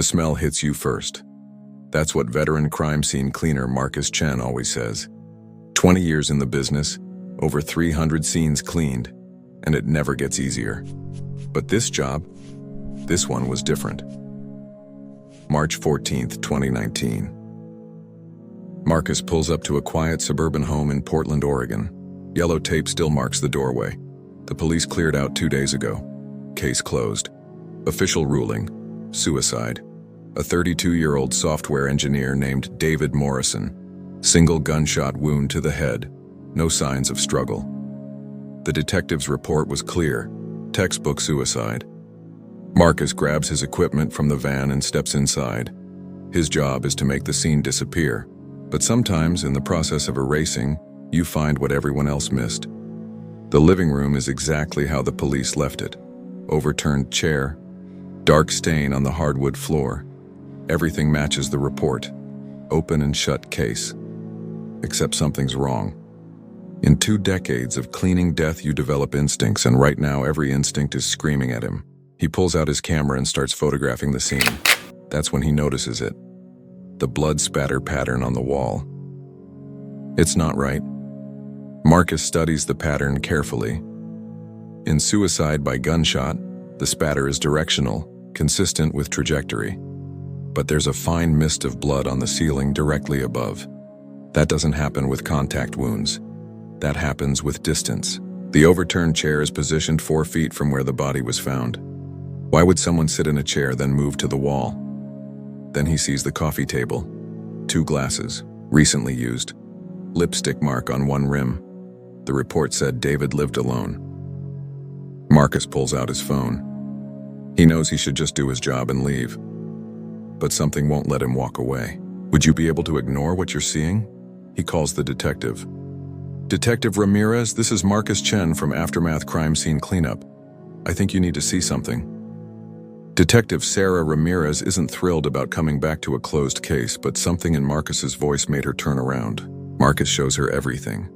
The smell hits you first. That's what veteran crime scene cleaner Marcus Chen always says. 20 years in the business, over 300 scenes cleaned, and it never gets easier. But this one was different. March 14th, 2019. Marcus pulls up to a quiet suburban home in Portland, Oregon. Yellow tape still marks the doorway. The police cleared out 2 days ago. Case closed. Official ruling: suicide. A 32-year-old software engineer named David Morrison. Single gunshot wound to the head. No signs of struggle. The detective's report was clear. Textbook suicide. Marcus grabs his equipment from the van and steps inside. His job is to make the scene disappear. But sometimes, in the process of erasing, you find what everyone else missed. The living room is exactly how the police left it. Overturned chair. Dark stain on the hardwood floor. Everything matches the report. Open and shut case. Except something's wrong. In 2 decades of cleaning death, you develop instincts, and right now every instinct is screaming at him. He pulls out his camera and starts photographing the scene. That's when he notices it. The blood spatter pattern on the wall. It's not right. Marcus studies the pattern carefully. In suicide by gunshot, the spatter is directional, consistent with trajectory. But there's a fine mist of blood on the ceiling directly above. That doesn't happen with contact wounds. That happens with distance. The overturned chair is positioned 4 feet from where the body was found. Why would someone sit in a chair then move to the wall? Then he sees the coffee table. 2 glasses, recently used. Lipstick mark on one rim. The report said David lived alone. Marcus pulls out his phone. He knows he should just do his job and leave. But something won't let him walk away. Would you be able to ignore what you're seeing? He calls the detective. Detective Ramirez, this is Marcus Chen from Aftermath Crime Scene Cleanup. I think you need to see something. Detective Sarah Ramirez isn't thrilled about coming back to a closed case, but something in Marcus's voice made her turn around. Marcus shows her everything.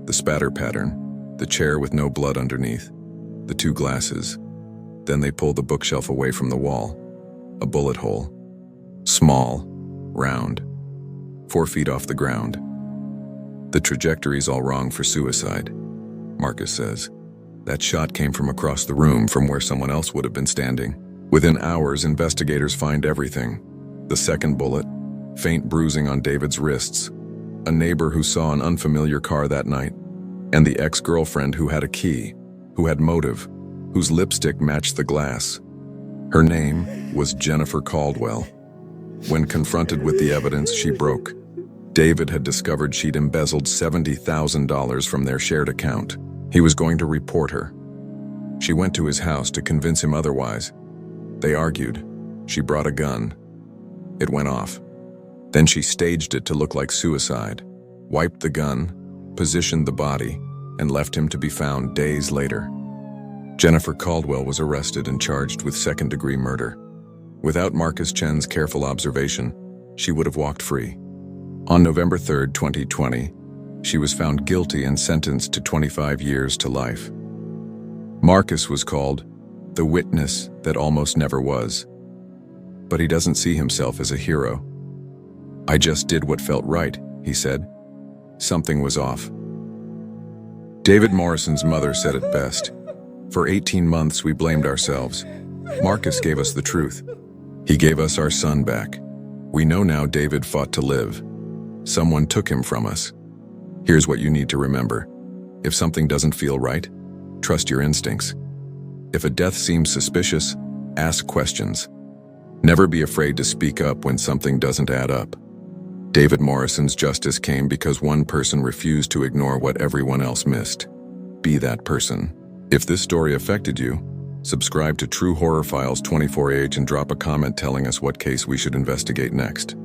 The spatter pattern, the chair with no blood underneath, the 2 glasses. Then they pull the bookshelf away from the wall. A bullet hole. Small, round, 4 feet off the ground. The trajectory's all wrong for suicide, Marcus says. That shot came from across the room from where someone else would have been standing. Within hours, investigators find everything. The second bullet, faint bruising on David's wrists, a neighbor who saw an unfamiliar car that night, and the ex-girlfriend who had a key, who had motive, whose lipstick matched the glass. Her name was Jennifer Caldwell. When confronted with the evidence, she broke. David had discovered she'd embezzled $70,000 from their shared account. He was going to report her. She went to his house to convince him otherwise. They argued. She brought a gun. It went off. Then she staged it to look like suicide, wiped the gun, positioned the body, and left him to be found days later. Jennifer Caldwell was arrested and charged with second-degree murder. Without Marcus Chen's careful observation, she would have walked free. On November 3, 2020, she was found guilty and sentenced to 25 years to life. Marcus was called the witness that almost never was. But he doesn't see himself as a hero. I just did what felt right, he said. Something was off. David Morrison's mother said it best. For 18 months we blamed ourselves. Marcus gave us the truth. He gave us our son back. We know now David fought to live. Someone took him from us. Here's what you need to remember. If something doesn't feel right, trust your instincts. If a death seems suspicious, ask questions. Never be afraid to speak up when something doesn't add up. David Morrison's justice came because one person refused to ignore what everyone else missed. Be that person. If this story affected you, subscribe to True Horror Files 24H and drop a comment telling us what case we should investigate next.